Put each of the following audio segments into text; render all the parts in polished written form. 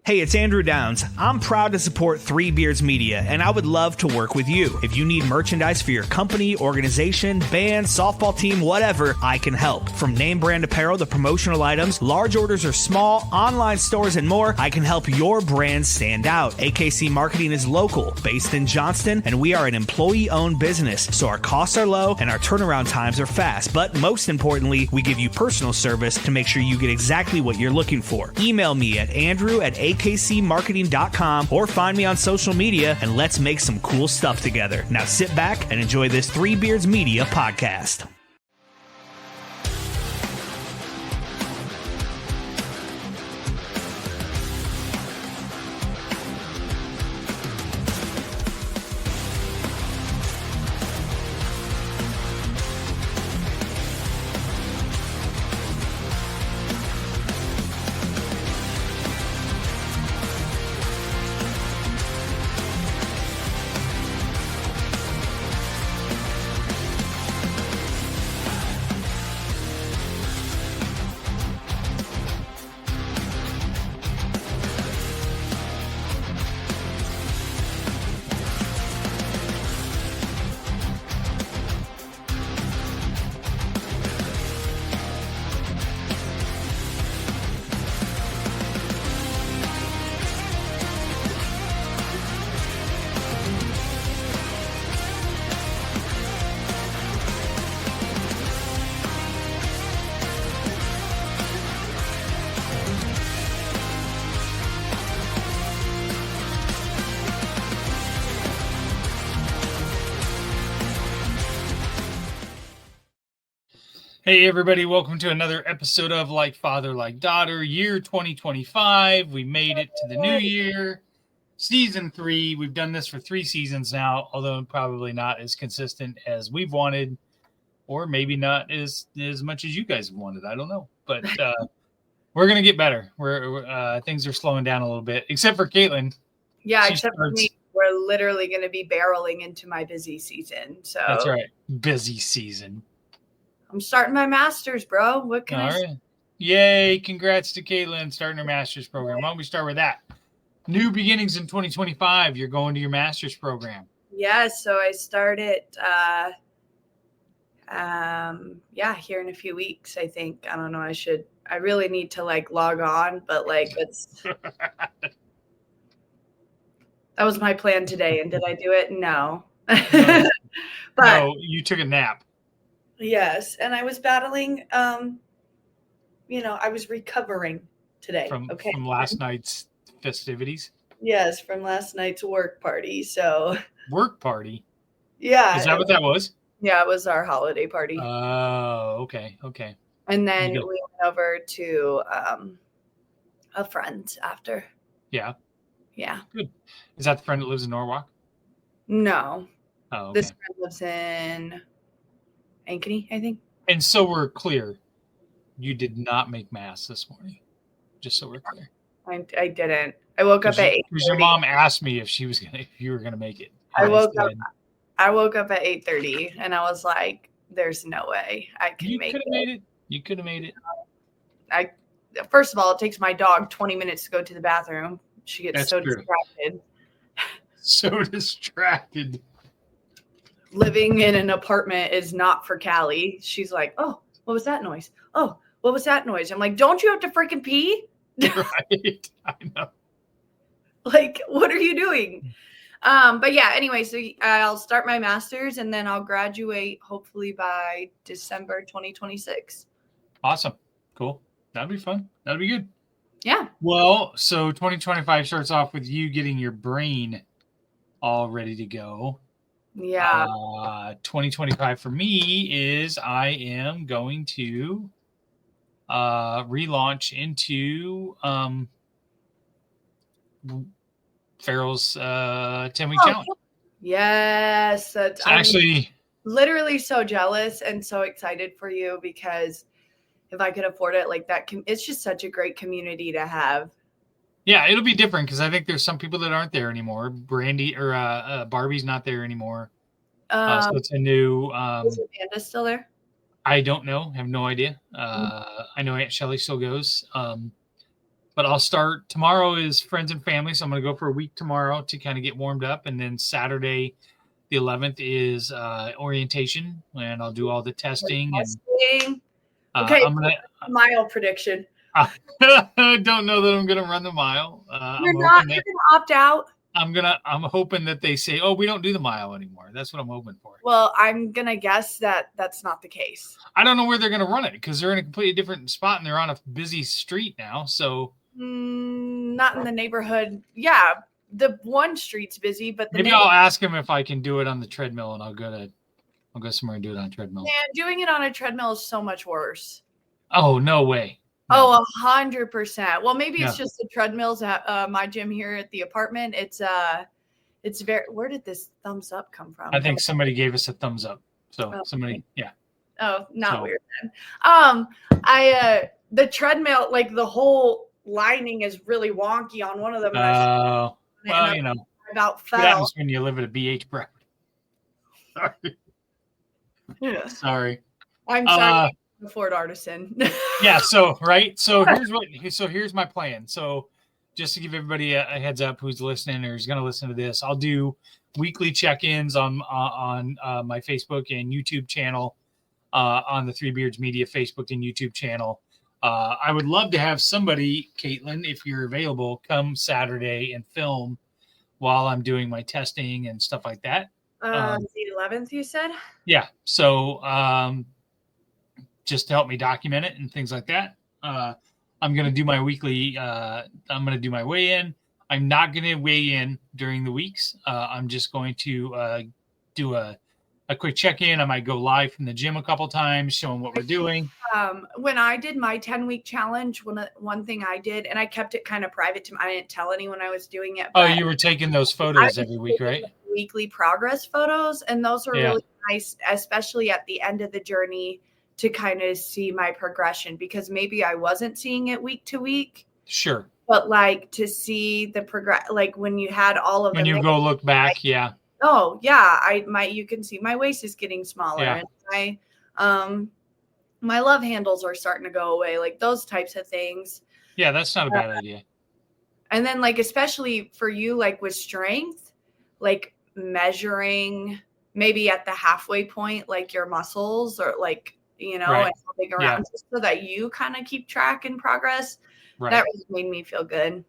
Hey, it's Andrew Downs. I'm proud to support Three Beards Media, and I would love to work with you. If you need merchandise for your company, organization, band, softball team, whatever, I can help. From name brand apparel to promotional items, large orders or small, online stores, and more, I can help your brand stand out. AKC Marketing is local, based in Johnston, and we are an employee-owned business, so our costs are low and our turnaround times are fast. But most importantly, we give you personal service to make sure you get exactly what you're looking for. Email me at andrew@akcmarketing.com or find me on social media and let's make some cool stuff together. Now sit back and enjoy this Three Beards Media podcast. Hey everybody, welcome to another episode of Like Father, Like Daughter, year 2025. We made it to the new year, season 3. We've done this for 3 seasons now, although probably not as consistent as we've wanted, or maybe not as much as you guys have wanted. I don't know, but we're going to get better. We're things are slowing down a little bit, except for Caitlin. Yeah, except for me. We're literally going to be barreling into my busy season. So that's right. Busy season. I'm starting my master's, bro. What can I say? Yay. Congrats to Caitlin starting her master's program. Why don't we start with that? New beginnings in 2025. You're going to your master's program. Yeah, so I start it here in a few weeks, I think. I don't know. I really need to log on, but it's that was my plan today. And did I do it? No. But no, you took a nap. Yes, and I was battling. I was recovering today. From last night's festivities. Yes, from last night's work party. So work party. Yeah, is that what that was? Yeah, it was our holiday party. Oh, okay. And then we went over to a friend's after. Yeah. Yeah. Good. Is that the friend that lives in Norwalk? No. Oh, okay. This friend lives in Ankeny, I think. And so we're clear, you did not make mass this morning, just so we're clear. I didn't. I woke up at 8:30. Because your mom asked me if you were gonna make it. I woke up at 8:30, and I was like, "There's no way I can make it." You could have made it. First of all, it takes my dog 20 minutes to go to the bathroom. She gets distracted. So distracted. Living in an apartment is not for Callie. She's like, "Oh, what was that noise? Oh, what was that noise?" I'm like, "Don't you have to freaking pee?" Right. I know. What are you doing? But yeah, anyway, so I'll start my master's and then I'll graduate hopefully by December 2026. Awesome. Cool. That'd be fun. That'd be good. Yeah. Well, so 2025 starts off with you getting your brain all ready to go. Yeah. 2025 for me is I am going to relaunch into Farrell's 10-week challenge. Yes, I'm literally so jealous and so excited for you because if I could afford it like that, it's just such a great community to have. Yeah, it'll be different because I think there's some people that aren't there anymore. Brandy or Barbie's not there anymore. So it's a new. Is Amanda still there? I don't know. Have no idea. I know Aunt Shelley still goes. But I'll start tomorrow is friends and family, so I'm going to go for a week tomorrow to kind of get warmed up, and then Saturday, the 11th, is orientation, and I'll do all the testing. And okay, I'm gonna mile prediction. I don't know that I'm going to run the mile. You're going to opt out. I'm hoping that they say, "Oh, we don't do the mile anymore." That's what I'm hoping for. Well, I'm going to guess that that's not the case. I don't know where they're going to run it because they're in a completely different spot and they're on a busy street now. So not in the neighborhood. Yeah, the one street's busy, but maybe I'll ask them if I can do it on the treadmill, and I'll go somewhere and do it on a treadmill. Man, doing it on a treadmill is so much worse. Oh, no way. No. Oh, 100%. Well, maybe it's just the treadmills at my gym here at the apartment. It's very. Where did this thumbs up come from? I think somebody gave us a thumbs up. So somebody, yeah. Oh, not weird then. The treadmill, like the whole lining is really wonky on one of them. Oh, well, you know, about fell. What happens when you live at a BH Broward? Sorry. Yeah. Sorry. I'm sorry. The Ford Artisan. Yeah. So here's my plan. So just to give everybody a heads up who's listening or is going to listen to this, I'll do weekly check-ins on my Facebook and YouTube channel, on the Three Beards Media Facebook and YouTube channel. I would love to have somebody, Caitlin, if you're available, come Saturday and film while I'm doing my testing and stuff like that. The 11th, you said? Yeah. So just to help me document it and things like that. I'm going to do my weekly, I'm going to do my weigh-in. I'm not going to weigh in during the weeks. I'm just going to do a quick check-in. I might go live from the gym a couple times, showing what we're doing. When I did my 10-week challenge, one thing I did, and I kept it kind of private to me. I didn't tell anyone I was doing it. Oh, you were taking those photos every week, right? Weekly progress photos, and those were really nice, especially at the end of the journey, to kind of see my progression, because maybe I wasn't seeing it week to week. Sure. But like to see the progress, like when you had all of when you go look back, yeah. Oh yeah, you can see my waist is getting smaller, and my love handles are starting to go away, like those types of things. Yeah, that's not a bad idea. And then like especially for you, like with strength, like measuring maybe at the halfway point, like your muscles or like, you know, and moving around just so that you kind of keep track and progress. Right. That really made me feel good.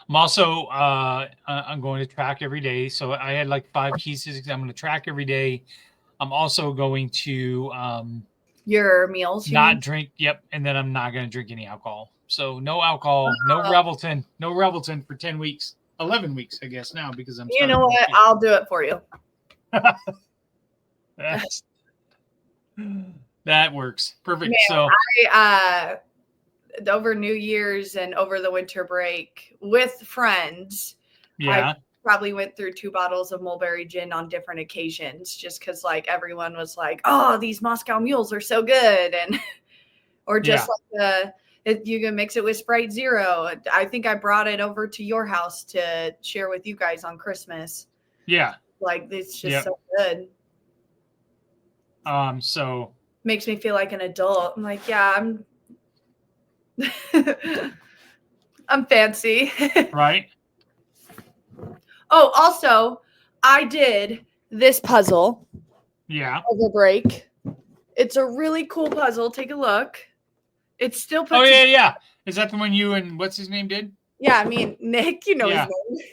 I'm also, I'm going to track every day. So I had like 5 pieces. I'm going to track every day. I'm also going to, your meals, not drink. Yep. And then I'm not going to drink any alcohol. So no alcohol, no Revelton for 10 weeks, 11 weeks, I guess now, because I'm, you know what? I'll do it for you. That works. Perfect. Man, so I, over New Year's and over the winter break with friends, I probably went through 2 bottles of mulberry gin on different occasions, just because like everyone was like, oh, these Moscow mules are so good. And, or just like you can mix it with Sprite Zero. I think I brought it over to your house to share with you guys on Christmas. Yeah. Like it's just so good. So makes me feel like an adult. I'm like, yeah, I'm fancy. Right. Oh, also, I did this puzzle. Yeah. Over break. It's a really cool puzzle. Take a look. It's still put yeah. Is that the one you and what's his name did? Yeah, I mean, Nick, you know his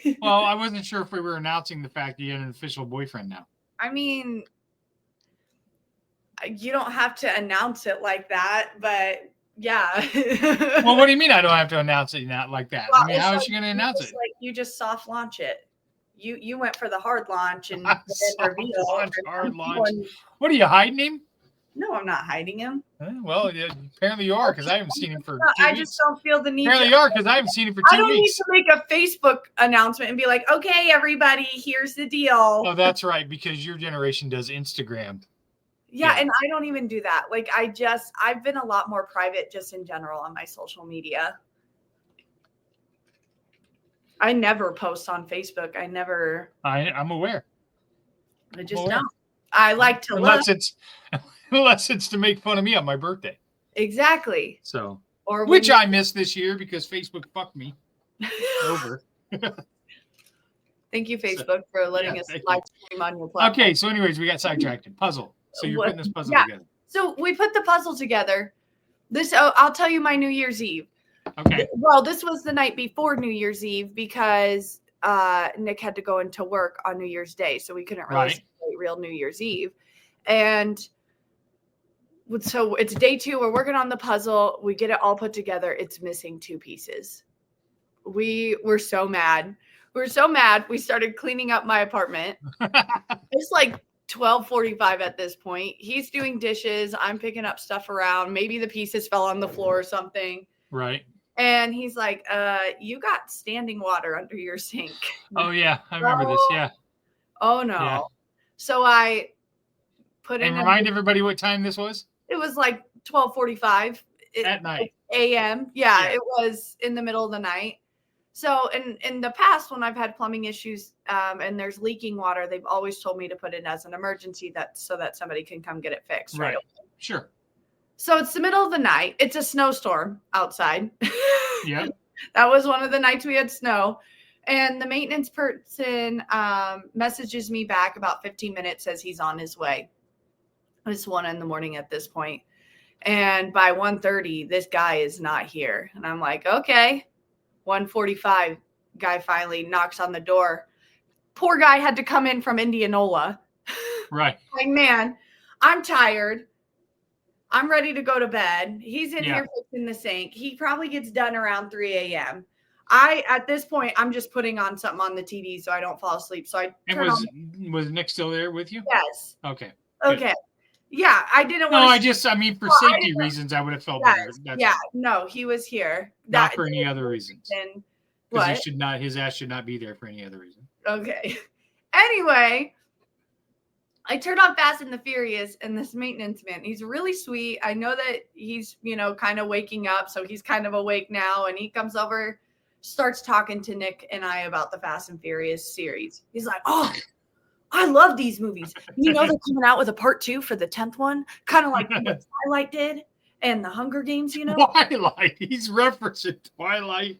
name. Well, I wasn't sure if we were announcing the fact that you had an official boyfriend now. I mean, you don't have to announce it like that, but yeah. Well, what do you mean I don't have to announce it not like that? Well, I mean, how is she going to announce it? Like you just soft launch it. You went for the hard launch and hard launch. What are you hiding him? No, I'm not hiding him. Well, yeah, apparently you are, because I haven't seen him for 2 weeks. I just don't feel the need. Apparently you are, because I haven't seen him for 2 weeks. I don't need to make a Facebook announcement and be like, okay, everybody, here's the deal. Oh, that's right, because your generation does Instagram. Yeah, and I don't even do that. Like, I've been a lot more private just in general on my social media. I never post on Facebook. I'm aware. I just don't. I like to unless it's to make fun of me on my birthday. Exactly. So Which I missed this year because Facebook fucked me over. Thank you, Facebook, for letting us live stream on your platform. Okay, so anyways, we got sidetracked. Puzzle. So you're putting this puzzle together. So we put the puzzle together. I'll tell you my New Year's Eve. Okay. Well, this was the night before New Year's Eve because Nick had to go into work on New Year's Day, so we couldn't really celebrate real New Year's Eve. And so it's day 2. We're working on the puzzle. We get it all put together. It's missing 2 pieces. We were so mad. We started cleaning up my apartment. It's like 12:45 at this point. He's doing dishes. I'm picking up stuff around. Maybe the pieces fell on the floor or something. Right. And he's like, you got standing water under your sink. Oh, yeah. I remember this. Yeah. Oh, no. Yeah. So I put in. And remind everybody what time this was? It was like 12:45. At night. A.M. Yeah, it was in the middle of the night. So in the past, when I've had plumbing issues and there's leaking water, they've always told me to put it as an emergency so that somebody can come get it fixed. Right. Sure. So it's the middle of the night. It's a snowstorm outside. Yeah. That was one of the nights we had snow. And the maintenance person messages me back about 15 minutes, says he's on his way. It's 1 a.m. at this point. And by 1:30, this guy is not here. And I'm like, okay. 1:45, guy finally knocks on the door. Poor guy had to come in from Indianola. Right. Like, man, I'm tired. I'm ready to go to bed. He's in here fixing the sink. He probably gets done around 3 a.m. At this point, I'm just putting on something on the TV so I don't fall asleep. So was Nick still there with you? Yes. Okay. Okay. Good. Yeah, I didn't want to. For safety reasons, I would have felt better. No, he was here. Not for any other reasons. Because his ass should not be there for any other reason. Okay. Anyway, I turned on Fast and the Furious, and this maintenance man, he's really sweet. I know that he's, kind of waking up, so he's kind of awake now, and he comes over, starts talking to Nick and I about the Fast and Furious series. He's like, oh, I love these movies. They're coming out with a part 2 for the 10th one, kind of like what Twilight did and the Hunger Games, Twilight. He's referencing Twilight.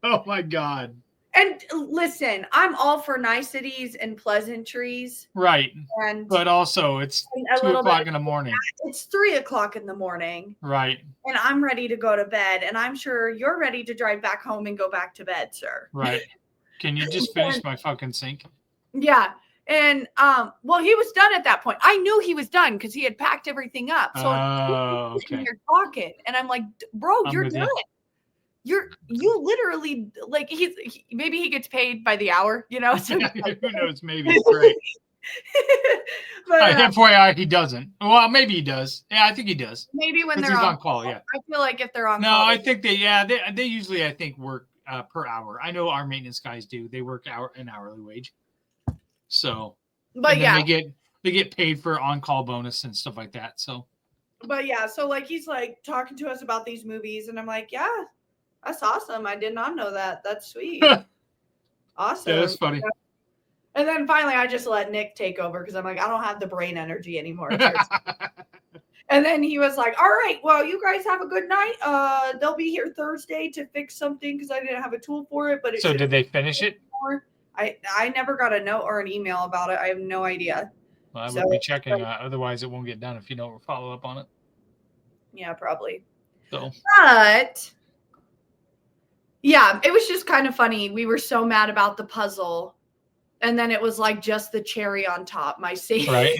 Oh, my God. And listen, I'm all for niceties and pleasantries. Right. But also, it's 2 o'clock in the morning. It's 3 o'clock in the morning. Right. And I'm ready to go to bed. And I'm sure you're ready to drive back home and go back to bed, sir. Right. Can you just finish my fucking sink? Yeah. And, he was done at that point. I knew he was done because he had packed everything up. So okay. You're talking. And I'm like, bro, you're done. You literally, like, maybe he gets paid by the hour, So who knows? Maybe. Right. But, FYI, he doesn't. Well, maybe he does. Yeah, I think he does. Maybe when they're on call. Yeah. I feel like if they're on call. No, I think they usually, I think, work per hour. I know our maintenance guys do. They work an hourly wage. So, but yeah, they get paid for on-call bonus and stuff like that. So, but yeah, so like he's like talking to us about these movies, and I'm like, yeah, that's awesome. I did not know that. That's sweet. Awesome. Yeah, that's funny. And then finally, I just let Nick take over because I'm like, I don't have the brain energy anymore. And then he was like, all right, well, you guys have a good night. They'll be here Thursday to fix something because I didn't have a tool for it. But so did they finish it? I never got a note or an email about it. I have no idea. Well, I would be checking. Otherwise, it won't get done if you don't follow up on it. Yeah, probably. So. But yeah, it was just kind of funny. We were so mad about the puzzle, and then it was like just the cherry on top. My safe, right?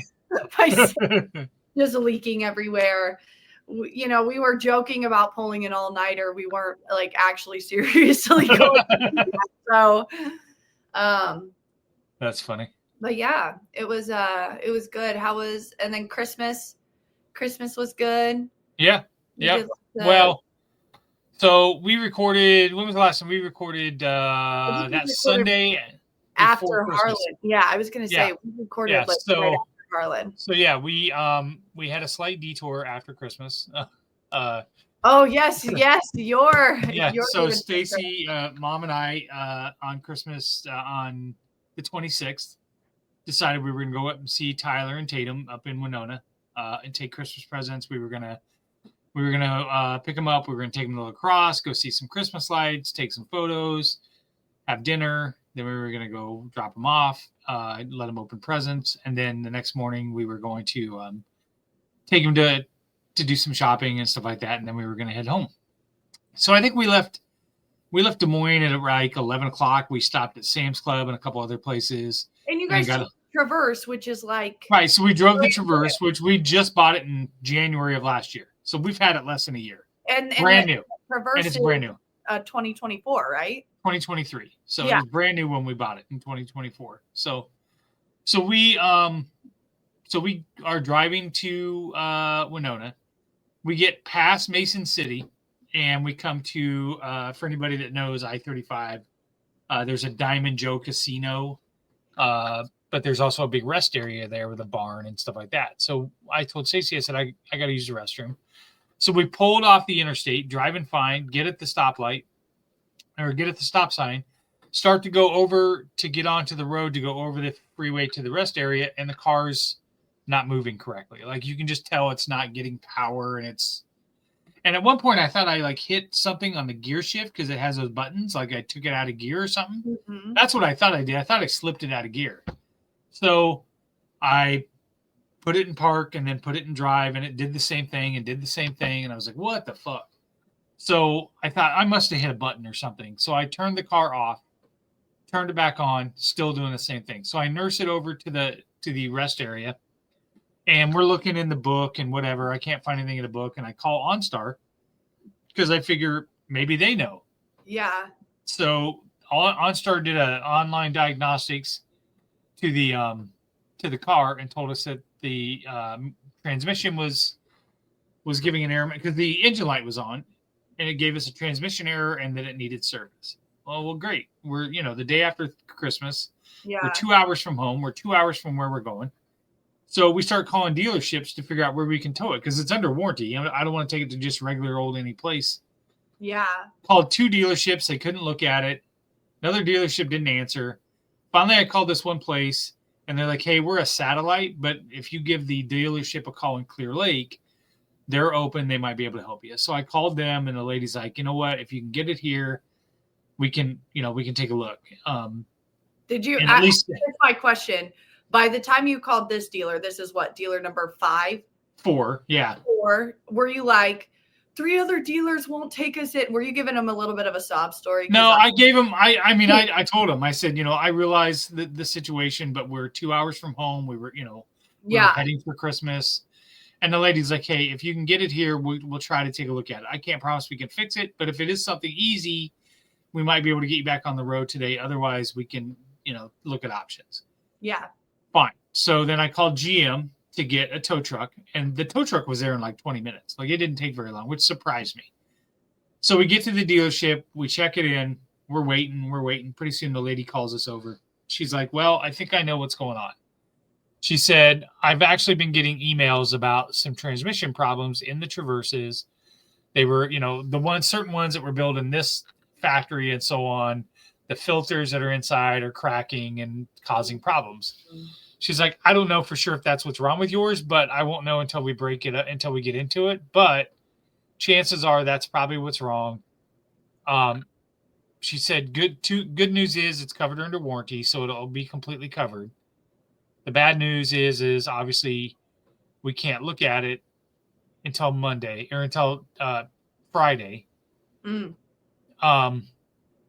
My safe just leaking everywhere. We were joking about pulling an all-nighter. We weren't like actually seriously going. So. That's funny. But yeah, it was good. And then Christmas was good. Yeah. Yeah. Well, so we recorded, when was the last time we recorded, that Sunday after Harlan? Yeah. I was going to say we recorded right after Harlan. So yeah, we had a slight detour after Christmas. Oh yes, your so Stacy, Mom, and I on Christmas on the 26th decided we were gonna go up and see Tyler and Tatum up in Winona and take Christmas presents. We were gonna We were gonna pick them up. We were gonna take them to La Crosse, go see some Christmas lights, take some photos, have dinner. Then we were gonna go drop them off, let them open presents, and then the next morning we were going to take them to do some shopping and stuff like that, and then we were gonna head home. So I think we left Des Moines at like 11 o'clock. We stopped at Sam's Club and a couple other places. And you guys took Traverse, which is like right. So we drove the Traverse, which we just bought it in January of last year. So we've had it less than a year. And brand new. Traverse and it's brand new. 2024, right? 2023. So it was brand new when we bought it in 2024. So we are driving to Winona. We get past Mason City, and we come to for anybody that knows I-35. There's a Diamond Joe Casino, but there's also a big rest area there with a barn and stuff like that. So I told Stacey, I said, I got to use the restroom. So we pulled off the interstate, driving fine, get at the stop sign, start to go over to get onto the road to go over the freeway to the rest area, and the car's not moving correctly. Like you can just tell it's not getting power, and at one point I thought I like hit something on the gear shift because it has those buttons, like I took it out of gear or something. Mm-hmm. That's what I thought I did. I thought I slipped it out of gear. So I put it in park and then put it in drive, and it did the same thing. And I was like, what the fuck? So I thought I must have hit a button or something. So I turned the car off, turned it back on, still doing the same thing. So I nurse it over to the rest area, and we're looking in the book and whatever. I can't find anything in the book, and I call OnStar because I figure maybe they know. Yeah. So OnStar did an online diagnostics to the car and told us that the transmission was giving an error because the engine light was on, and it gave us a transmission error and that it needed service. Well, great. We're the day after Christmas. Yeah. We're 2 hours from home. We're 2 hours from where we're going. So we start calling dealerships to figure out where we can tow it because it's under warranty. I don't want to take it to just regular old any place. Yeah. Called 2 dealerships. They couldn't look at it. Another dealership didn't answer. Finally, I called this one place, and they're like, hey, we're a satellite, but if you give the dealership a call in Clear Lake, they're open. They might be able to help you. So I called them, and the lady's like, you know what? If you can get it here, we can take a look. Did you? At least here's my question. By the time you called this dealer, this is what, dealer number 5? 4, yeah. 4. Were you like, 3 other dealers won't take us in? Were you giving them a little bit of a sob story? No, I gave them. I told them. I said, I realize the situation, but we're 2 hours from home. We were, we were heading for Christmas. And the lady's like, hey, if you can get it here, we'll try to take a look at it. I can't promise we can fix it, but if it is something easy, we might be able to get you back on the road today. Otherwise, we can, look at options. Yeah. Fine. So then I called GM to get a tow truck, and the tow truck was there in like 20 minutes. Like it didn't take very long, which surprised me. So we get to the dealership, we check it in, we're waiting. Pretty soon the lady calls us over. She's like, well, I think I know what's going on. She said, I've actually been getting emails about some transmission problems in the Traverses. They were, certain ones that were built in this factory and so on. The filters that are inside are cracking and causing problems. Mm-hmm. She's like, I don't know for sure if that's what's wrong with yours, but I won't know until we break it up, until we get into it. But chances are that's probably what's wrong. She said, good news is it's covered under warranty, so it'll be completely covered. The bad news is obviously we can't look at it until Monday or until Friday. Mm.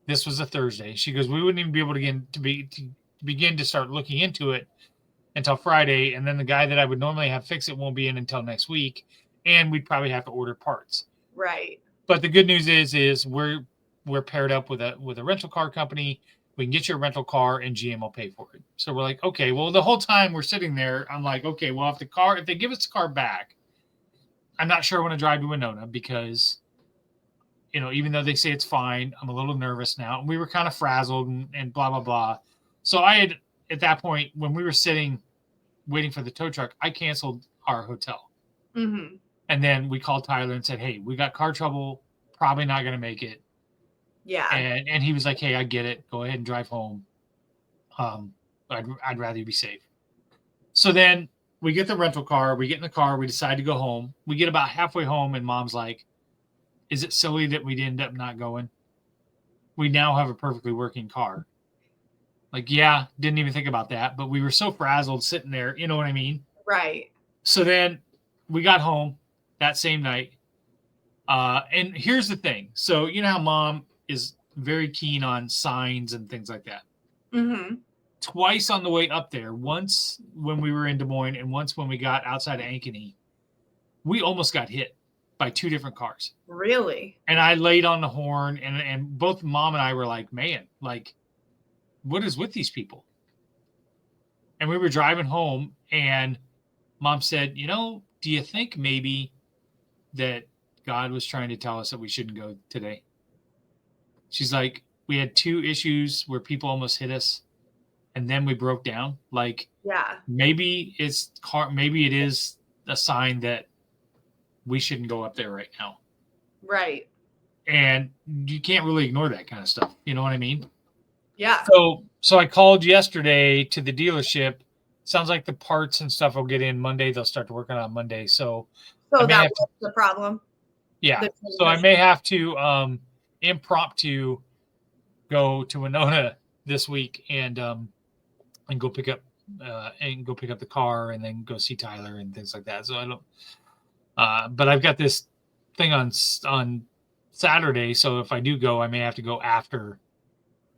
This was a Thursday. She goes, we wouldn't even be able to begin to start looking into it until Friday, and then the guy that I would normally have fix it won't be in until next week, and we'd probably have to order parts. Right. But the good news is we're paired up with a rental car company. We can get you a rental car, and GM will pay for it. So we're like, okay. Well, the whole time we're sitting there, I'm like, okay. Well, if they give us the car back, I'm not sure I want to drive to Winona because, even though they say it's fine, I'm a little nervous now. And we were kind of frazzled and blah blah blah. So I had, at that point, when we were sitting waiting for the tow truck, I canceled our hotel. Mm-hmm. And then we called Tyler and said, hey, we got car trouble, probably not going to make it. Yeah. And he was like, hey, I get it. Go ahead and drive home. I'd rather you be safe. So then we get the rental car, we get in the car, we decide to go home. We get about halfway home, and Mom's like, is it silly that we'd end up not going? We now have a perfectly working car. Like, yeah, didn't even think about that, but we were so frazzled sitting there, you know what I mean? Right. So then we got home that same night. And here's the thing. So, you know how Mom is very keen on signs and things like that. Mm-hmm. Twice on the way up there, once when we were in Des Moines and once when we got outside of Ankeny, we almost got hit by 2 different cars. Really? And I laid on the horn, and both Mom and I were like, man, like, what is with these people? And we were driving home, and Mom said, you know, do you think maybe that God was trying to tell us that we shouldn't go today? She's like, we had 2 issues where people almost hit us, and then we broke down. Like, yeah, maybe it is a sign that we shouldn't go up there right now. Right. And you can't really ignore that kind of stuff. You know what I mean? Yeah. So I called yesterday to the dealership. Sounds like the parts and stuff will get in Monday. They'll start to work on it on Monday. So that was the problem. Yeah. So I may have to impromptu go to Winona this week and go pick up the car and then go see Tyler and things like that. So I don't. But I've got this thing on Saturday. So if I do go, I may have to go after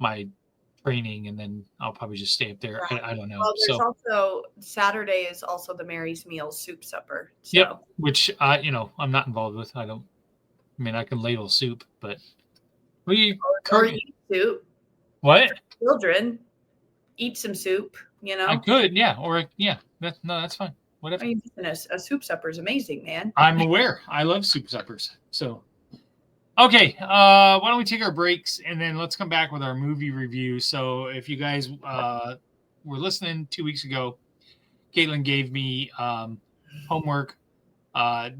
my training, and then I'll probably just stay up there. Right. I don't know. Well, there's also Saturday is also the Mary's Meals soup supper. So. Yep, which I'm not involved with. I can ladle soup, but or eat soup. What? Children eat some soup. I could, yeah, or yeah. That's fine. Whatever. A soup supper is amazing, man. I'm aware. I love soup suppers. So. Okay, why don't we take our breaks and then let's come back with our movie review. So if you guys were listening 2 weeks ago, Caitlin gave me homework.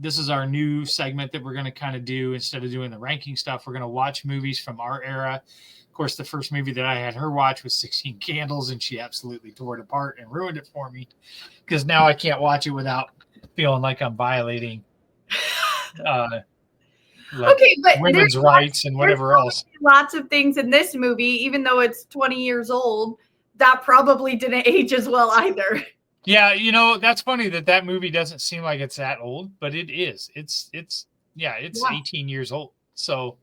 This is our new segment that we're going to kind of do. Instead of doing the ranking stuff, we're going to watch movies from our era. Of course, the first movie that I had her watch was 16 Candles, and she absolutely tore it apart and ruined it for me because now I can't watch it without feeling like I'm violating but women's rights and whatever else. Lots of things in this movie, even though it's 20 years old, that probably didn't age as well either. Yeah, that's funny that movie doesn't seem like it's that old, but it is. It's 18 years old. So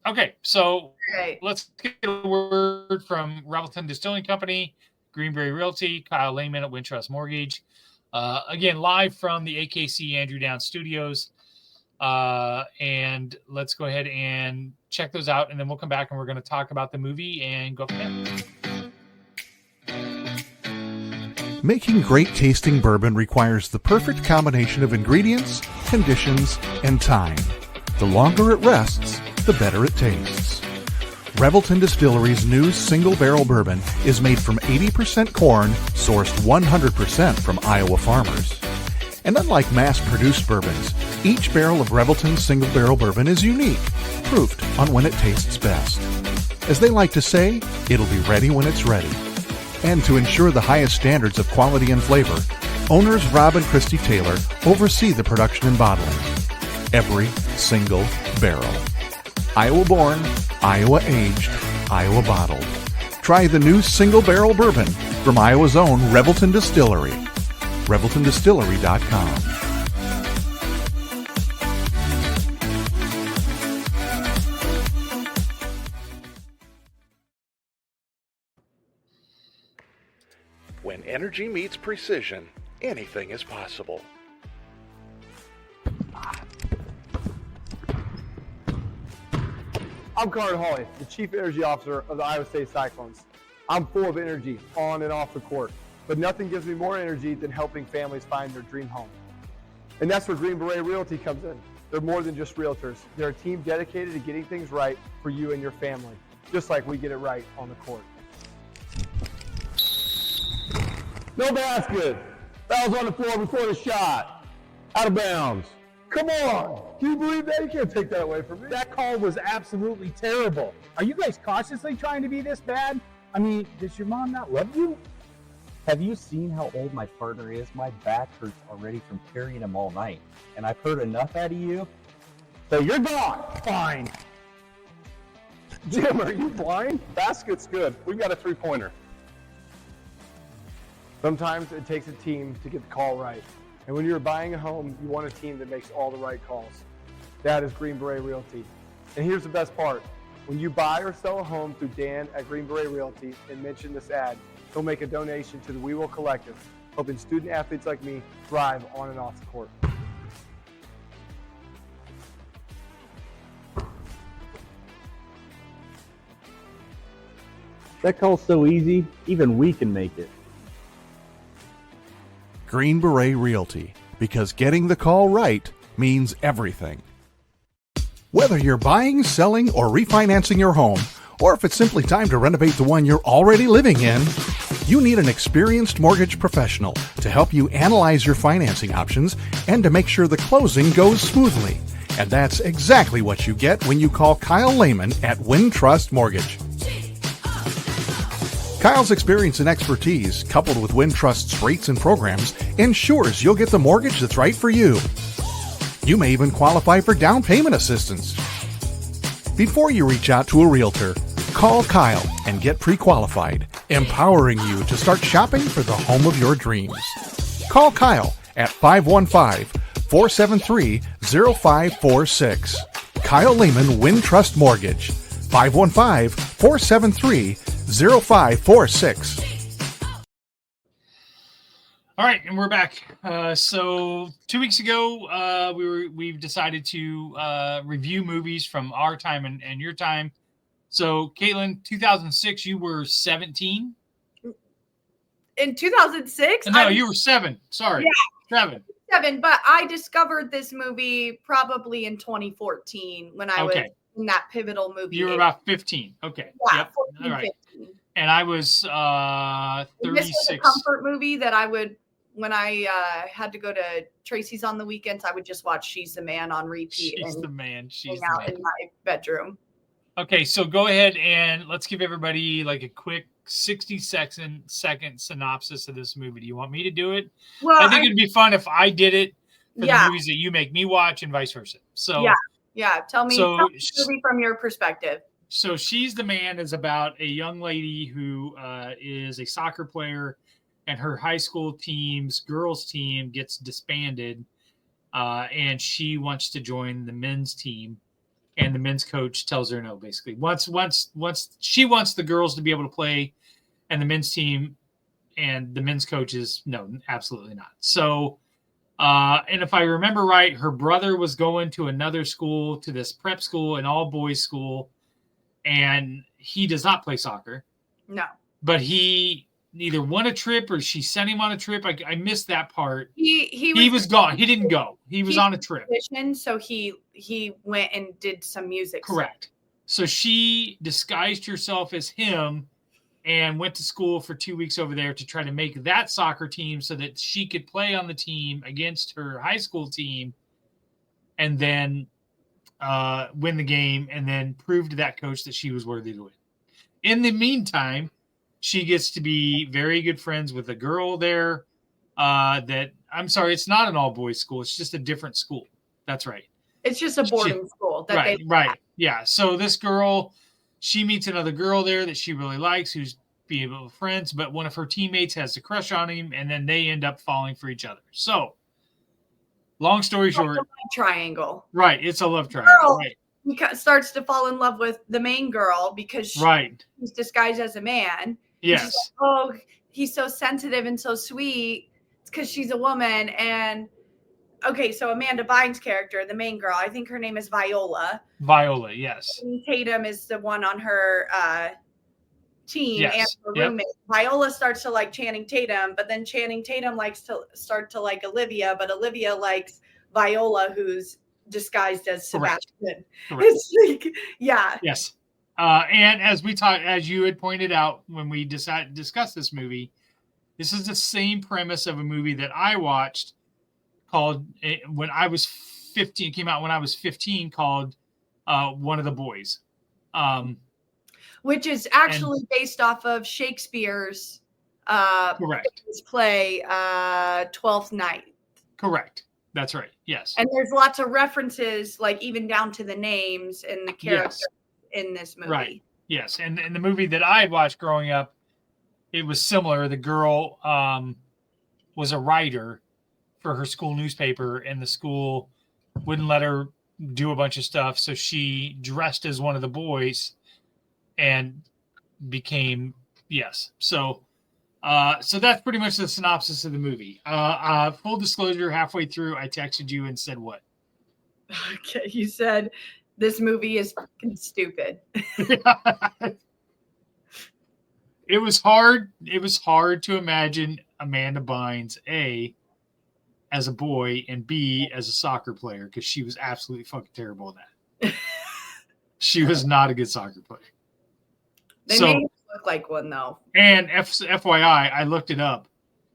okay, so let's get a word from Revelton Distilling Company, Greenberry Realty, Kyle Lehman at Wintrust Mortgage. Again, live from the AKC Andrew Downs Studios. And let's go ahead and check those out, and then we'll come back and we're going to talk about the movie and go from there. Making great tasting bourbon requires the perfect combination of ingredients, conditions, and time. The longer it rests, the better it tastes. Revelton Distillery's new single barrel bourbon is made from 80% corn, sourced 100% from Iowa farmers. And unlike mass-produced bourbons, each barrel of Revelton's single barrel bourbon is unique, proofed on when it tastes best. As they like to say, it'll be ready when it's ready. And to ensure the highest standards of quality and flavor, owners Rob and Christy Taylor oversee the production and bottling. Every single barrel. Iowa-born, Iowa-aged, Iowa-bottled. Try the new single barrel bourbon from Iowa's own Revelton Distillery. ReveltonDistillery.com. When energy meets precision, anything is possible. I'm Carter Hawley, the Chief Energy Officer of the Iowa State Cyclones. I'm full of energy on and off the court, but nothing gives me more energy than helping families find their dream home. And that's where Green Beret Realty comes in. They're more than just realtors. They're a team dedicated to getting things right for you and your family, just like we get it right on the court. No basket. Foul's on the floor before the shot. Out of bounds. Come on! Can you believe that? You can't take that away from me. That call was absolutely terrible. Are you guys cautiously trying to be this bad? I mean, does your mom not love you? Have you seen how old my partner is? My back hurts already from carrying him all night. And I've heard enough out of you. So you're gone. Fine. Jim, are you blind? Basket's good. We've got a three-pointer. Sometimes it takes a team to get the call right. And when you're buying a home, you want a team that makes all the right calls. That is Green Beret Realty. And here's the best part. When you buy or sell a home through Dan at Green Beret Realty and mention this ad, he'll make a donation to the We Will Collective, helping student athletes like me thrive on and off the court. That call's so easy, even we can make it. Green Beret Realty, because getting the call right means everything. Whether you're buying, selling, or refinancing your home, or if it's simply time to renovate the one you're already living in, you need an experienced mortgage professional to help you analyze your financing options and to make sure the closing goes smoothly. And that's exactly what you get when you call Kyle Lehman at Wintrust Mortgage. Kyle's experience and expertise, coupled with Wintrust's rates and programs, ensures you'll get the mortgage that's right for you. You may even qualify for down payment assistance. Before you reach out to a realtor, call Kyle and get pre-qualified, empowering you to start shopping for the home of your dreams. Call Kyle at 515-473-0546. Kyle Lehman Wintrust Mortgage, 515-473-0546. All right, and we're back. So 2 weeks ago, we've decided to review movies from our time and your time. So, Caitlin, 2006, you were 17. In 2006? No, you were 7. Sorry, yeah, 7. But I discovered this movie probably in 2014 when I was in that pivotal movie. You were about 15. Okay. Yeah, yep. 14, All right. 15. And I was 36. This was a comfort movie that I would, when I had to go to Tracy's on the weekends, I would just watch She's the Man on repeat. She's the Man. She's hang out in my bedroom. Okay, so go ahead and let's give everybody like a quick 60-second synopsis of this movie. Do you want me to do it? Well, I think it'd be fun if I did it for Yeah. the movies that you make me watch and vice versa. So yeah. Tell me the movie from your perspective. So She's the Man is about a young lady who is a soccer player, and her high school team's girls team gets disbanded, and she wants to join the men's team. And the men's coach tells her no, basically. Once she wants the girls to be able to play, and the men's team and the men's coach is no, absolutely not. So, and if I remember right, her brother was going to another school, to this prep school, an all boys school, and he does not play soccer. No. But he either won a trip or she sent him on a trip. I missed that part. He was gone. He didn't go. He was on a trip. So he went and did some music. Correct. So she disguised herself as him and went to school for 2 weeks over there to try to make that soccer team so that she could play on the team against her high school team, and then win the game, and then prove to that coach that she was worthy to win. In the meantime, she gets to be very good friends with a girl there it's not an all-boys school. It's just a different school. That's right. It's just a boarding school. Right. Yeah. So this girl, she meets another girl there that she really likes, who's being able to friends, but one of her teammates has a crush on him, and then they end up falling for each other. So, long story short, a love triangle. Right. It's a love triangle. Right. He starts to fall in love with the main girl because she's disguised as a man. Yes. Like, oh, he's so sensitive and so sweet. It's because she's a woman. And okay, so Amanda Bynes' character, the main girl, I think her name is Viola. Viola, yes. And Tatum is the one on her team and her roommate. Viola starts to like Channing Tatum, but then Channing Tatum likes to start to like Olivia, but Olivia likes Viola, who's disguised as Sebastian. Correct. It's like, Yes. And as you had pointed out when we discussed this movie, this is the same premise of a movie that I watched called when I was 15. It came out when I was 15, called One of the Boys, which is actually based off of Shakespeare's Correct. play 12th Night. Correct. That's right. Yes. And there's lots of references, like even down to the names and the characters in this movie. Right. Yes. And the movie that I had watched growing up, it was similar. The girl was a writer for her school newspaper, and the school wouldn't let her do a bunch of stuff. So she dressed as one of the boys and became, yes. So that's pretty much the synopsis of the movie. Full disclosure, halfway through, I texted you and said what? Okay, you said this movie is fucking stupid. It was hard. It was hard to imagine Amanda Bynes, A, as a boy, and B, as a soccer player, because she was absolutely fucking terrible at that. She was not a good soccer player. They made her look like one, though. And FYI, I looked it up.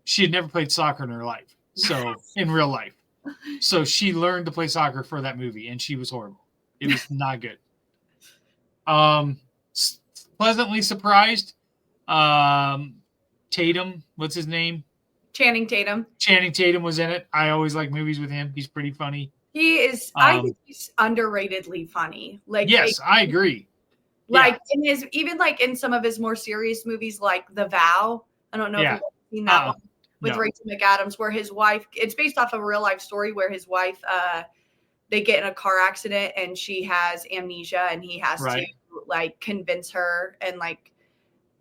She had never played soccer in her life, so in real life. So she learned to play soccer for that movie, and she was horrible. It was not good. Pleasantly surprised. Tatum, what's his name? Channing Tatum. Channing Tatum was in it. I always like movies with him. He's pretty funny. He is. I think he's underratedly funny. Like, yes, I agree. Like in his, even like in some of his more serious movies, like The Vow. I don't know if you've seen that one with Rachel McAdams, where his wife. It's based off of a real life story where his wife, they get in a car accident and she has amnesia, and he has to like convince her and like,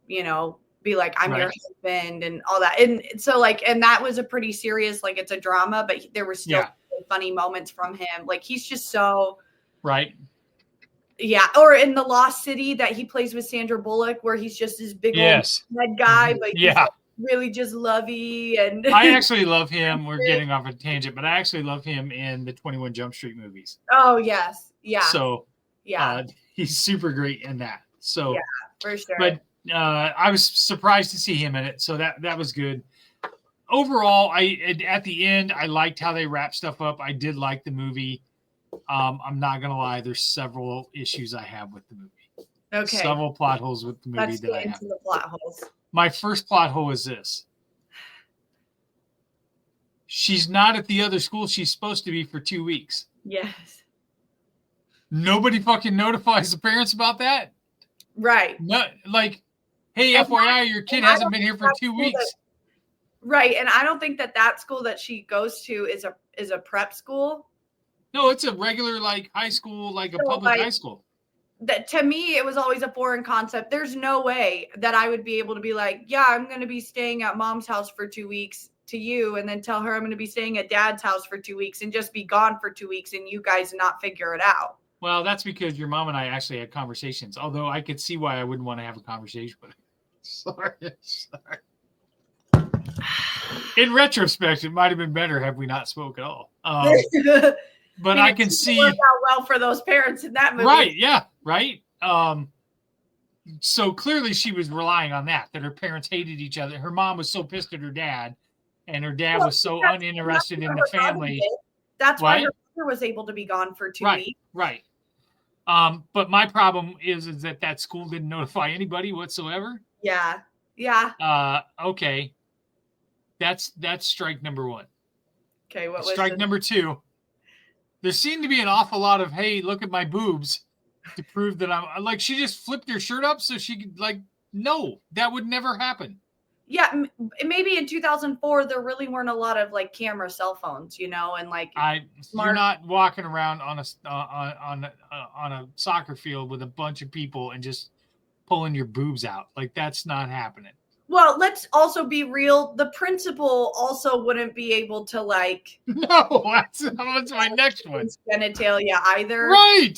you know, be like, I'm your husband and all that. And so like, and that was a pretty serious, like it's a drama, but there were still funny moments from him. Like he's just so yeah. Or in The Lost City that he plays with Sandra Bullock, where he's just this big old head guy, but he's really just lovey. And I actually love him. We're getting off a tangent, but I actually love him in the 21 Jump Street movies. Oh yes. Yeah. So he's super great in that. So yeah, for sure. But I was surprised to see him in it, so that was good. Overall, at the end, I liked how they wrapped stuff up. I did like the movie. I'm not gonna lie, there's several issues I have with the movie. Okay. Several plot holes with the movie. Let's get into the plot holes. My first plot hole is this: she's not at the other school she's supposed to be for 2 weeks. Yes. Nobody fucking notifies the parents about that. Right. No, like, hey, FYI, your kid hasn't been here for 2 weeks. Right, and I don't think that school that she goes to is a prep school. No, it's a regular like high school, like a public high school. That to me, it was always a foreign concept. There's no way that I would be able to be like, yeah, I'm going to be staying at mom's house for 2 weeks to you, and then tell her I'm going to be staying at dad's house for 2 weeks and just be gone for 2 weeks, and you guys not figure it out. Well, that's because your mom and I actually had conversations, although I could see why I wouldn't want to have a conversation with her. Sorry. In retrospect, it might have been better had we not spoke at all. But I can see worked out well for those parents in that movie. Right, yeah, right. So clearly she was relying on that her parents hated each other. Her mom was so pissed at her dad, and her dad was so uninterested in the family. That's why her mother was able to be gone for 2 weeks. Right. But my problem is that school didn't notify anybody whatsoever. Yeah. Yeah. Okay. That's strike number one. Okay. What was strike number two? There seemed to be an awful lot of, hey, look at my boobs to prove that I'm like, she just flipped her shirt up so she could no, that would never happen. Yeah. Maybe in 2004, there really weren't a lot of like camera cell phones, you know, and like you're not walking around on a soccer field with a bunch of people and just pulling your boobs out. Like that's not happening. Well, let's also be real. The principal also wouldn't be able to No, that's my next one. Genitalia either. Right.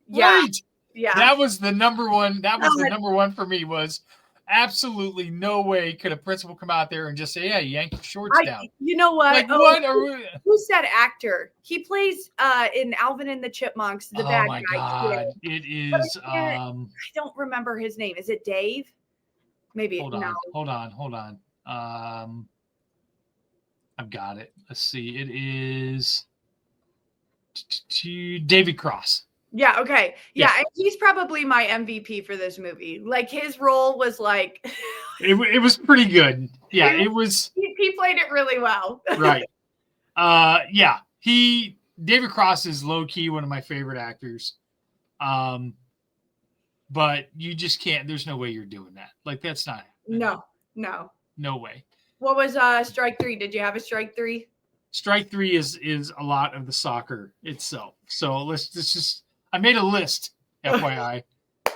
Yeah. Right. Yeah. That was the number one. That was the number one for me was absolutely no way could a principal come out there and just say, yeah, yank your shorts down. You know what? Like, what are we... Who's that actor? He plays in Alvin and the Chipmunks, the bad guy. Oh, my God. It is... I don't remember his name. Is it Dave? Maybe. Hold on. I've got it. Let's see. It is David Cross. Yeah. Okay. Yeah. And he's probably my MVP for this movie. Like his role was like, It was pretty good. Yeah, it was. He played it really well. Right. Yeah. David Cross is low key one of my favorite actors. But you just can't. There's no way you're doing that. Like that's not happening. No way. What was strike 3? Did you have a strike 3? Strike 3 is a lot of the soccer itself. So let's just. I made a list. FYI,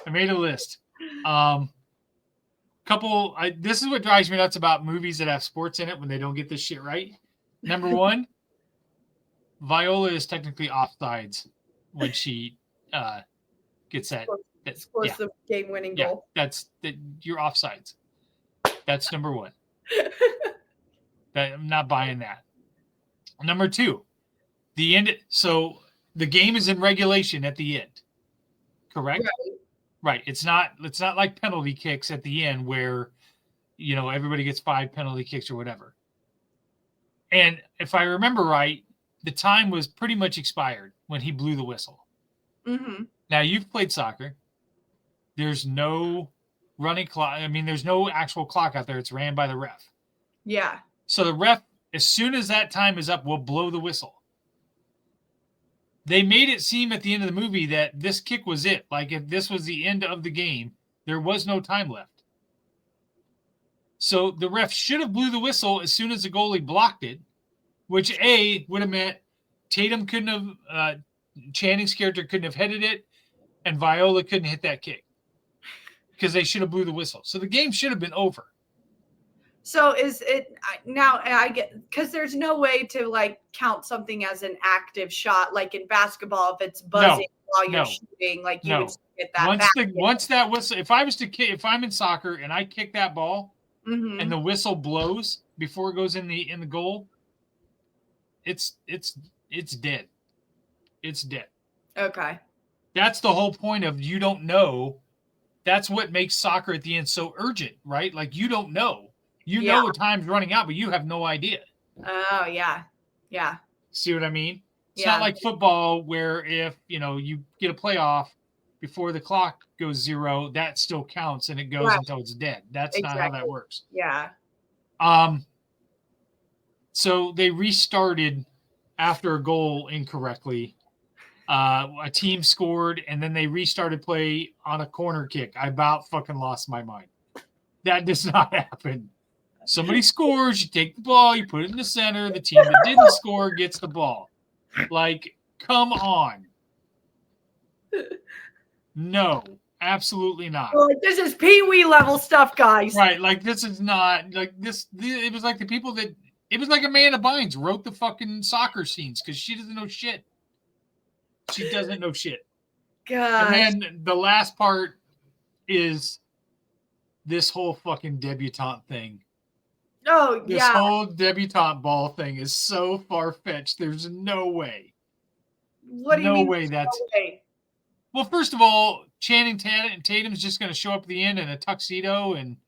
I made a list. This is what drives me nuts about movies that have sports in it when they don't get this shit right. Number 1, Viola is technically offsides when she gets that. Scores the game-winning goal. You're offsides. That's number 1. I'm not buying that. Number 2, the end. So the game is in regulation at the end. Correct. Right. It's not like penalty kicks at the end where, everybody gets 5 penalty kicks or whatever. And if I remember right, the time was pretty much expired when he blew the whistle. Mm-hmm. Now you've played soccer. There's no running clock. I mean, there's no actual clock out there. It's ran by the ref. Yeah. So the ref, as soon as that time is up, will blow the whistle. They made it seem at the end of the movie that this kick was it. Like if this was the end of the game, there was no time left. So the ref should have blew the whistle as soon as the goalie blocked it, which would have meant Tatum couldn't have, Channing's character couldn't have headed it, and Viola couldn't hit that kick because they should have blew the whistle. So the game should have been over. So is it now? I get because there's no way to like count something as an active shot, like in basketball. If it's buzzing while you're shooting, like you would get that. Once that whistle, if I'm in soccer and I kick that ball and the whistle blows before it goes in the goal, it's dead. It's dead. Okay. That's the whole point of you don't know. That's what makes soccer at the end so urgent, right? Like you don't know. You know what time's running out, but you have no idea. Oh, yeah. Yeah. See what I mean? It's not like football where if, you get a playoff before the clock goes 0, that still counts and it goes until it's dead. That's not how that works. Yeah. So they restarted after a goal incorrectly. A team scored and then they restarted play on a corner kick. I about fucking lost my mind. That does not happen. Somebody scores, you take the ball, you put it in the center. The team that didn't score gets the ball. Like, come on. No, absolutely not. Well, this is Pee-wee level stuff, guys. Right, like this is not like this. It was like the people that it was like Amanda Bynes wrote the fucking soccer scenes because she doesn't know shit. She doesn't know shit. God. And then the last part is this whole fucking debutante thing. Oh, this whole debutante ball thing is so far-fetched. There's no way. What do you mean? No way that's... No way? Well, first of all, Channing Tatum's just going to show up at the end in a tuxedo and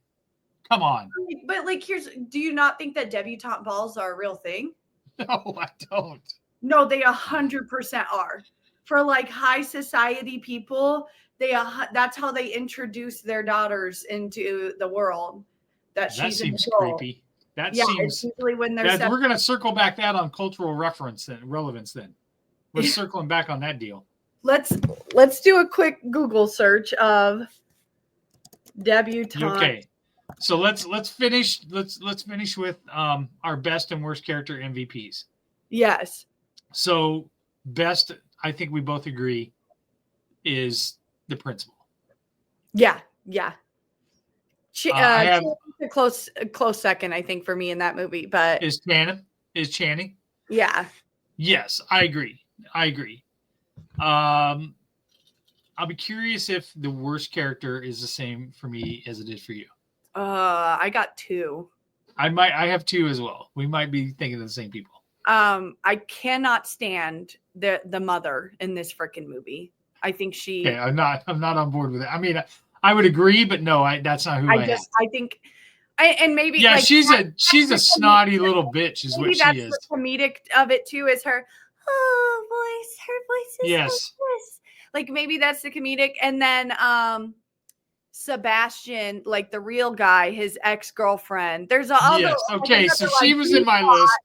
come on. But do you not think that debutante balls are a real thing? No, I don't. No, they 100% are. For like high society people, that's how they introduce their daughters into the world. That seems creepy. That seems usually when they're we're going to circle back that on cultural relevance then. We're circling back on that deal. Let's do a quick Google search of debutante. Okay. So let's finish with our best and worst character MVPs. Yes. So best, I think we both agree, is the principal. Yeah. A close second, I think, for me in that movie. But is Channing? Yeah. Yes, I agree. I'll be curious if the worst character is the same for me as it is for you. I got 2. I have 2 as well. We might be thinking of the same people. I cannot stand the mother in this freaking movie. I think she. Okay, I'm not on board with it. I mean, I would agree, but no, that's not who I am. I think, and maybe she's a snotty little bitch, is what she is. The comedic of it too is her voice. Her voice is yes. like maybe that's the comedic, and then Sebastian, like the real guy, his ex-girlfriend. There's a other. Yes. Okay. So she was in my list.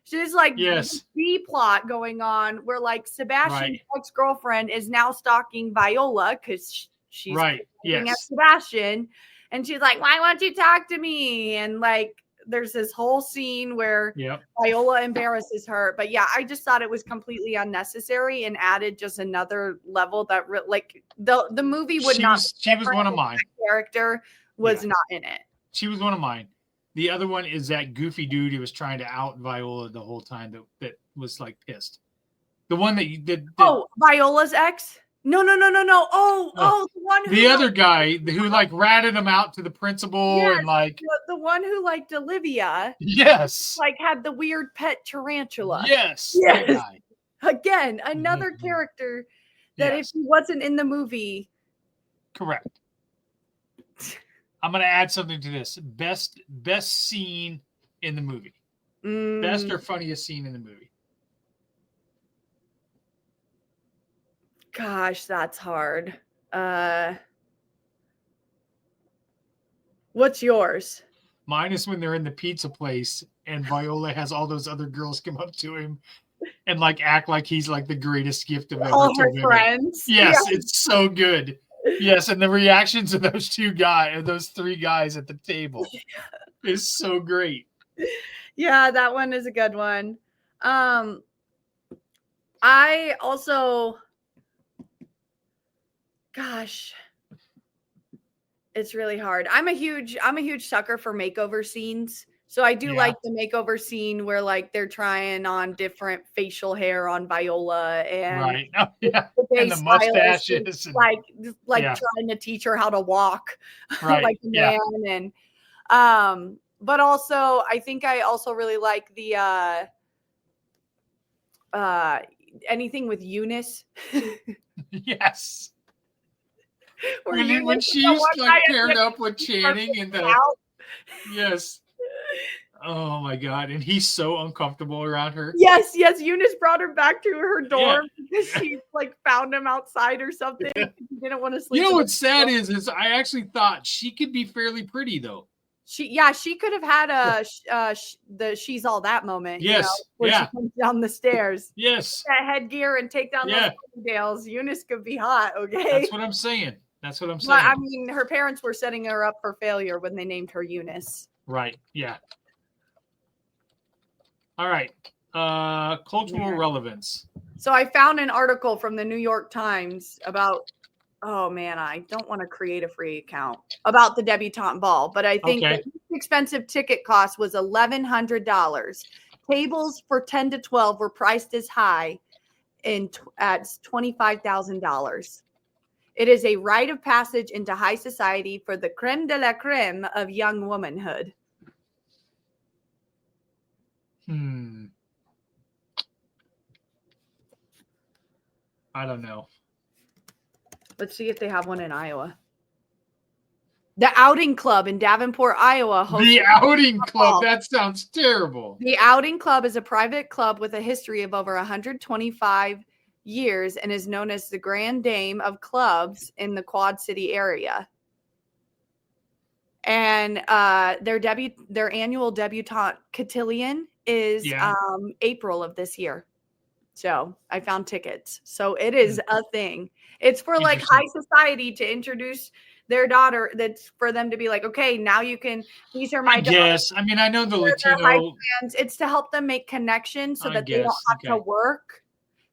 She's like Yes. B plot going on where like Sebastian's Right. ex-girlfriend is now stalking Viola because she's Right. looking at Yes. Sebastian, and she's like, "Why won't you talk to me?" And like, there's this whole scene where Yep. Viola embarrasses her. But yeah, I just thought it was completely unnecessary and added just another level that like the movie would not. She was one of mine. Character was not in it. She was one of mine. The other one is that goofy dude who was trying to out Viola the whole time that was like pissed. The one that you did. Oh, Viola's ex? No. Oh, the one who the other guy who like ratted him out to the principal Yes, and like the one who liked Olivia. yes. Like had the weird pet tarantula. Yes. That Yes. guy. Again, another character that if he wasn't in the movie. Correct. I'm gonna add something to this. Best scene in the movie. Best or funniest scene in the movie. Gosh, that's hard. What's yours? Mine is when they're in the pizza place and Viola has all those other girls come up to him and like act like he's like the greatest gift of ever. All to her women. friends. Yes, Yeah. it's so good. Yes, and the reactions of those those three guys at the table is so great. Yeah, that one is a good one. I also, gosh, it's really hard. I'm a huge sucker for makeover scenes. So I do like the makeover scene where like they're trying on different facial hair on Viola and Right. Oh, yeah. the And the stylist mustaches is and- like Yeah. trying to teach her how to walk Right. like a Yeah. man. And but also I think I also really like the anything with Eunice. Yes. Where When Eunice is she's the one like guy paired that up with Channing and the out. yes. Oh my god. And he's so uncomfortable around her. Yes, Eunice brought her back to her dorm because she like found him outside or something. Yeah. She didn't want to sleep. You know with what's him. sad is I actually thought she could be fairly pretty though. She could have had the she's all that moment. Yes, where yeah. she comes down the stairs. Yes. That headgear and take down Yeah. those ponytails. Eunice could be hot. Okay. That's what I'm saying. That's what I'm saying. But I mean, her parents were setting her up for failure when they named her Eunice. Right. Yeah. All right. Cultural relevance. So I found an article from the New York Times about, oh man, I don't want to create a free account about the debutante ball, but I think the most expensive ticket cost was $1,100. Tables for 10 to 12 were priced as high at $25,000. It is a rite of passage into high society for the creme de la creme of young womanhood. I don't know. Let's see if they have one in Iowa. The Outing Club in Davenport, Iowa. The Outing Club. That sounds terrible. The Outing Club is a private club with a history of over 125 years and is known as the Grand Dame of clubs in the Quad City area. And their annual debutante cotillion is April of this year. So I found tickets. So it is a thing. It's for like high society to introduce their daughter. That's for them to be like, okay, now you can. These are my daughters. Yes, I mean I know the Latino. It's to help them make connections so that they don't have to work.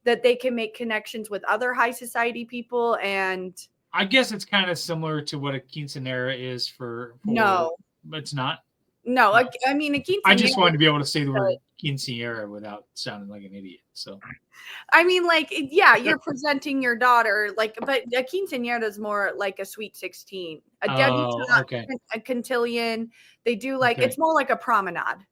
That they can make connections with other high society people, and I guess it's kind of similar to what a quinceanera is for no, but it's not. No, I mean a quinceanera. I just wanted to be able to say the word quinceanera without sounding like an idiot. So, I mean, like, yeah, you're presenting your daughter, like, but a quinceanera is more like a sweet 16, a debutante, a cotillion. They do like it's more like a promenade.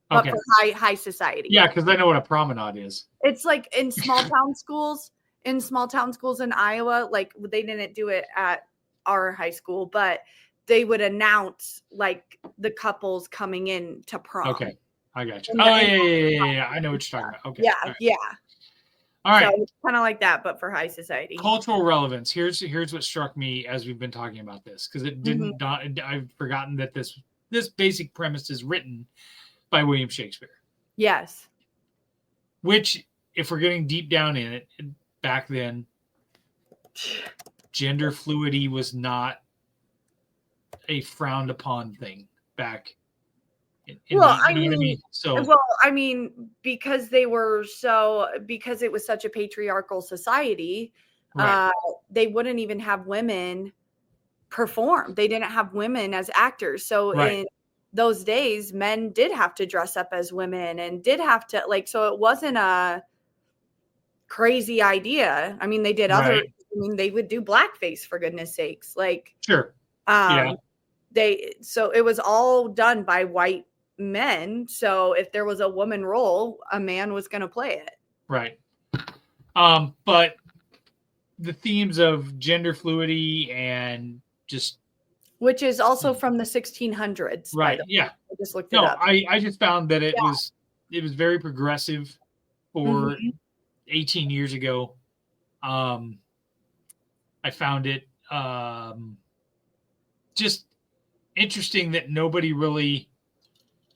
But for high society. Yeah, because I know what a promenade is. It's like in small town schools. In small town schools in Iowa, like they didn't do it at our high school, but they would announce like the couples coming in to prom. Okay, I got you. Oh yeah. I know what you're talking about. Okay. Yeah. All right. So it's kind of like that, but for high society. Cultural relevance. Here's what struck me as we've been talking about this, because it didn't. I've forgotten that this basic premise is written by William Shakespeare. Yes. Which, if we're getting deep down in it, back then, gender fluidity was not a frowned upon thing back. I mean, because it was such a patriarchal society, right. They wouldn't even have women perform. They didn't have women as actors. So in those days, men did have to dress up as women and did have to so it wasn't a crazy idea. I mean, they did they would do blackface, for goodness sakes. Sure. So it was all done by white men. So if there was a woman role, a man was going to play it. Right. But the themes of gender fluidity and just, which is also from the 1600s. Right. Yeah. I just looked it up. I just found that it was very progressive for 18 years ago. I found it just interesting that nobody really,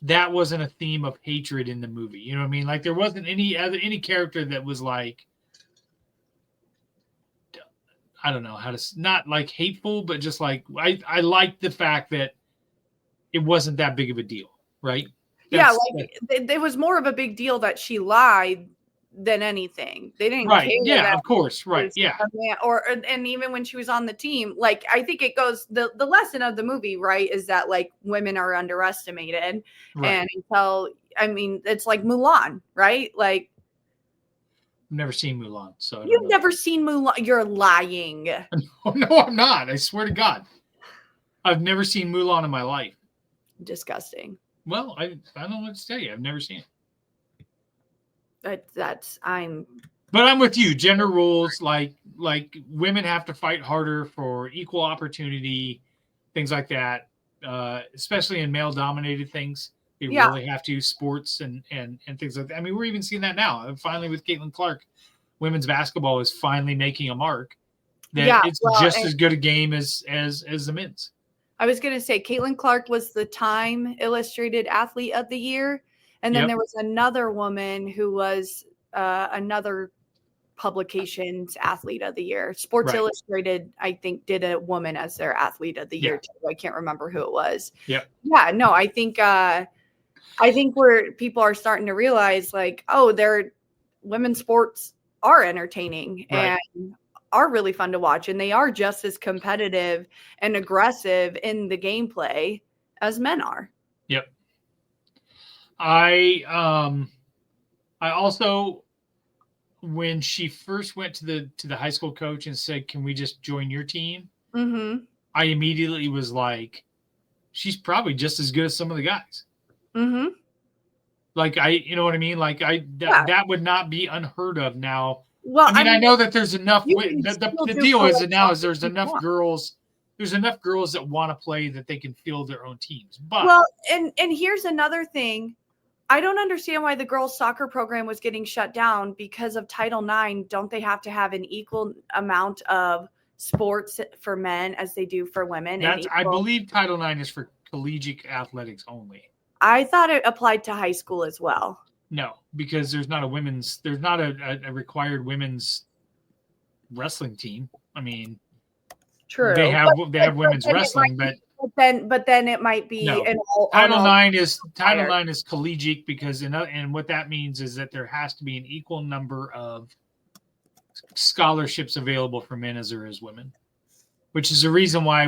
that wasn't a theme of hatred in the movie. You know what I mean? Like, there wasn't any character that was like, I don't know how to, not like hateful, but just like, I liked the fact that it wasn't that big of a deal, right? It was more of a big deal that she lied than anything. They didn't care. Yeah, of course. Right. Yeah. And even when she was on the team, I think it goes, the lesson of the movie, right, is that women are underestimated. Right. And it's like Mulan, right? I've never seen Mulan, so you've never seen Mulan. You're lying. No, I'm not. I swear to God, I've never seen Mulan in my life. Disgusting. Well, I don't know what to tell you. I've never seen it. But I'm with you. Gender rules, like women have to fight harder for equal opportunity, things like that. Especially in male-dominated things, they really have to. Sports and things like that. I mean, we're even seeing that now. And finally, with Caitlin Clark, women's basketball is finally making a mark. It's just as good a game as the men's. I was going to say, Caitlin Clark was the Time Illustrated Athlete of the Year. And then there was another woman who was another publication's Athlete of the Year. Sports Illustrated, I think, did a woman as their Athlete of the Year too. I can't remember who it was. Yeah. Yeah. No, I think where people are starting to realize, women's sports are entertaining and are really fun to watch, and they are just as competitive and aggressive in the gameplay as men are. Yep. I also, when she first went to the high school coach and said, "Can we just join your team?" Mm-hmm. I immediately was like, "She's probably just as good as some of the guys." Mm-hmm. You know what I mean? That would not be unheard of now. Well, I know that there's enough. The deal is that now there's enough girls. There's enough girls that want to play that they can field their own teams. But and here's another thing. I don't understand why the girls' soccer program was getting shut down because of Title IX. Don't they have to have an equal amount of sports for men as they do for women? I believe Title IX is for collegiate athletics only. I thought it applied to high school as well. No, because there's not a required women's wrestling team. I mean, true. They have women's wrestling, but then it might be Title IX is collegiate because and what that means is that there has to be an equal number of scholarships available for men as there is women, which is the reason why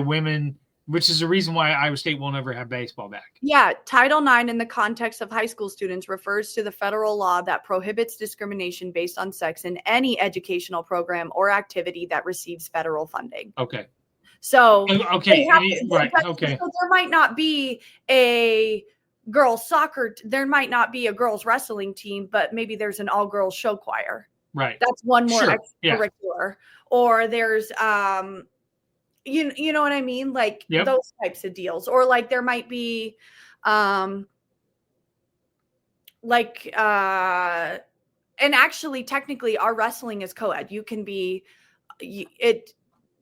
Iowa State will never have baseball back. Yeah, Title IX in the context of high school students refers to the federal law that prohibits discrimination based on sex in any educational program or activity that receives federal funding. Okay. So okay, right. Okay. So there might not be a girls soccer. There might not be a girls wrestling team, but maybe there's an all girls show choir. Right. That's one more extracurricular. Or there's you know what I mean? Those types of deals. Or there might be And actually, technically, our wrestling is co-ed. You can be it.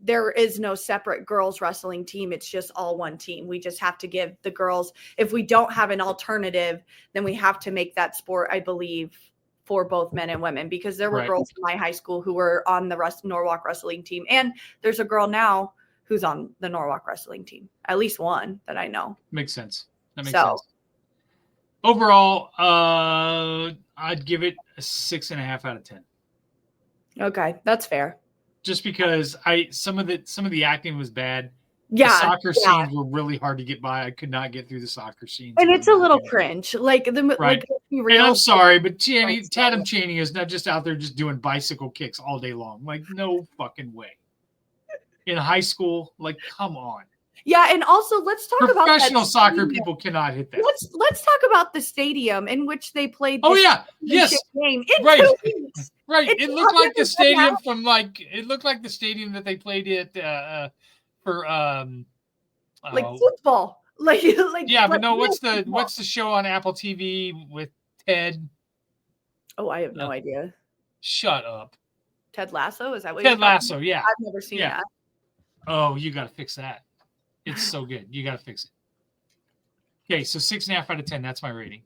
There is no separate girls wrestling team. It's just all one team. We just have to give the girls, if we don't have an alternative, then we have to make that sport, I believe, for both men and women, because there were girls in my high school who were on the Norwalk wrestling team. And there's a girl now who's on the Norwalk wrestling team, at least one that I know. Makes sense. That makes sense. Overall, I'd give it a 6.5 out of 10. Okay, that's fair. Just because some of the acting was bad. Yeah, the soccer scenes were really hard to get by. I could not get through the soccer scenes, and it's a little cringe. Like right. And I'm sorry, but Tatum Chaney is not just out there just doing bicycle kicks all day long. Like, no fucking way. In high school, like, come on. Yeah, and also let's talk about professional soccer people cannot hit that. Let's talk about the stadium in which they played. Oh yeah, yes, game right, right. It looked like the stadium the stadium that they played at for like football, like yeah, but no. What's the show on Apple TV with Ted? Oh, I have no idea. Shut up. Ted Lasso, is that what? Ted Lasso, yeah. I've never seen that. Oh, you got to fix that. It's so good. You got to fix it. Okay, so 6.5 out of 10. That's my rating.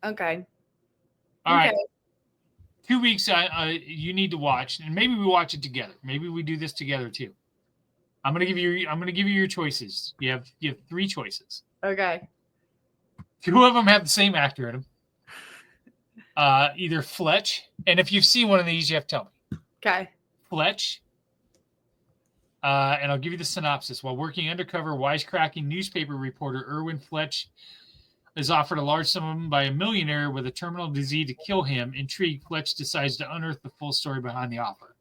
Okay. All right. 2 weeks. You need to watch, and maybe we watch it together. Maybe we do this together too. I'm gonna give you your choices. You have 3 choices. Okay. 2 of them have the same actor in them. Either Fletch, and if you've seen one of these, you have to tell me. Okay. Fletch. And I'll give you the synopsis. While working undercover, wisecracking newspaper reporter Irwin Fletch is offered a large sum by a millionaire with a terminal disease to kill him. Intrigued, Fletch decides to unearth the full story behind the offer.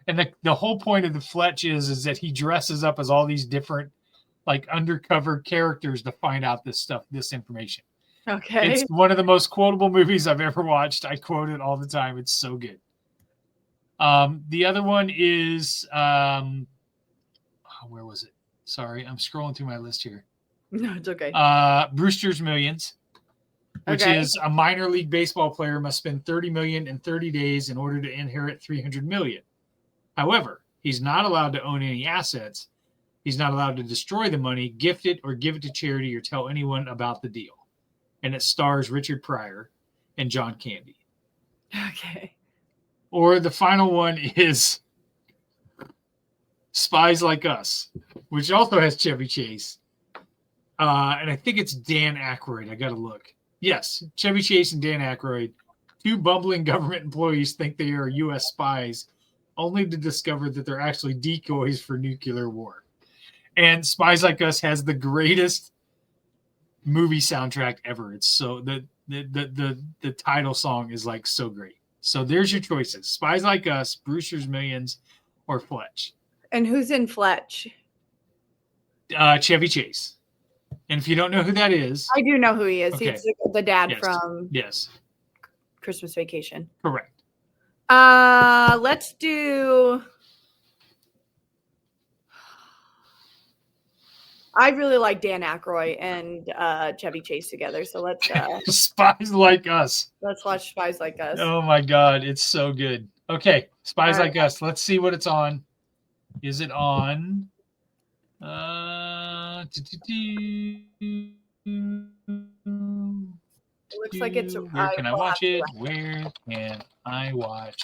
And the whole point of the Fletch is that he dresses up as all these different, like, undercover characters to find out this information. Okay. It's one of the most quotable movies I've ever watched. I quote it all the time. It's so good. The other one is where was it? Sorry, I'm scrolling through my list here. No, it's okay. Brewster's Millions, which is a minor league baseball player must spend $30 million in 30 days in order to inherit $300 million. However, he's not allowed to own any assets. He's not allowed to destroy the money, gift it, or give it to charity, or tell anyone about the deal. And it stars Richard Pryor and John Candy. Okay. Or the final one is Spies Like Us, which also has Chevy Chase. And I think it's Dan Aykroyd. I got to look. Yes, Chevy Chase and Dan Aykroyd, 2 bumbling government employees, think they are U.S. spies, only to discover that they're actually decoys for nuclear war. And Spies Like Us has the greatest movie soundtrack ever. It's so the title song is like so great. So there's your choices: Spies Like Us, Brewster's Millions, or Fletch. And who's in Fletch? Chevy Chase. And if you don't know who that is, I do know who he is. Okay. He's the dad from Christmas Vacation. Correct. Let's do. I really like Dan Aykroyd and Chevy Chase together. So let's Spies Like Us. Let's watch Spies Like Us. Oh my God, it's so good. Okay, Spies Like Us. Let's see what it's on. Is it on? Looks like it's. Where can I watch it? Where can I watch?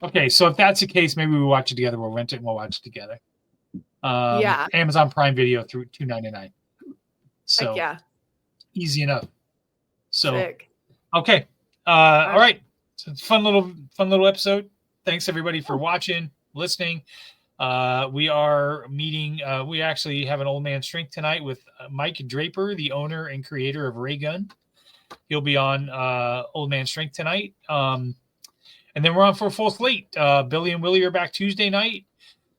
Okay, so if that's the case, maybe we watch it together. We'll rent it and we'll watch it together. Amazon Prime Video through $2.99. So easy enough. So sick. Okay, all right. So it's a fun little episode. Thanks everybody for watching, listening. We are meeting. We actually have an Old Man Strength tonight with Mike Draper, the owner and creator of Ray Gun. He'll be on Old Man Strength tonight. And then we're on for a full slate. Billy and Willie are back Tuesday night.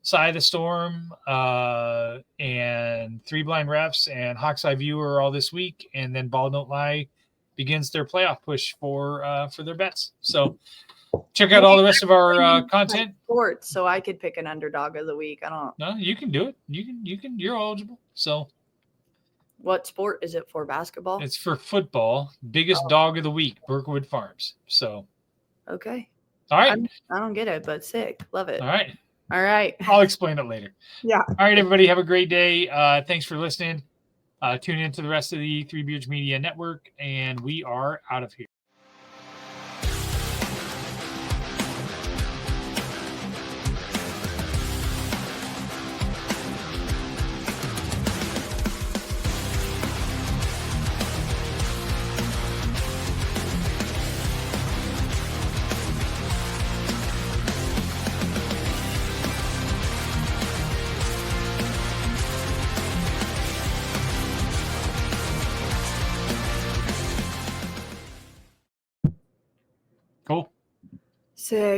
Side of the Storm and Three Blind Refs and Hawk's Eye View are all this week. And then Ball Don't Lie begins their playoff push for their bets. So check out all the rest of our content. Sports, so I could pick an underdog of the week. I don't. No, you can do it. You can. You're eligible. So What sport is it for? Basketball? It's for football. Biggest dog of the week, Berkwood Farms. So, okay. all right. I don't get it, but sick. Love it. All right. All right. I'll explain it later. Yeah. All right, everybody. Have a great day. Thanks for listening. Tune in to the rest of the Three Beards Media Network, and we are out of here. Cool. Sick.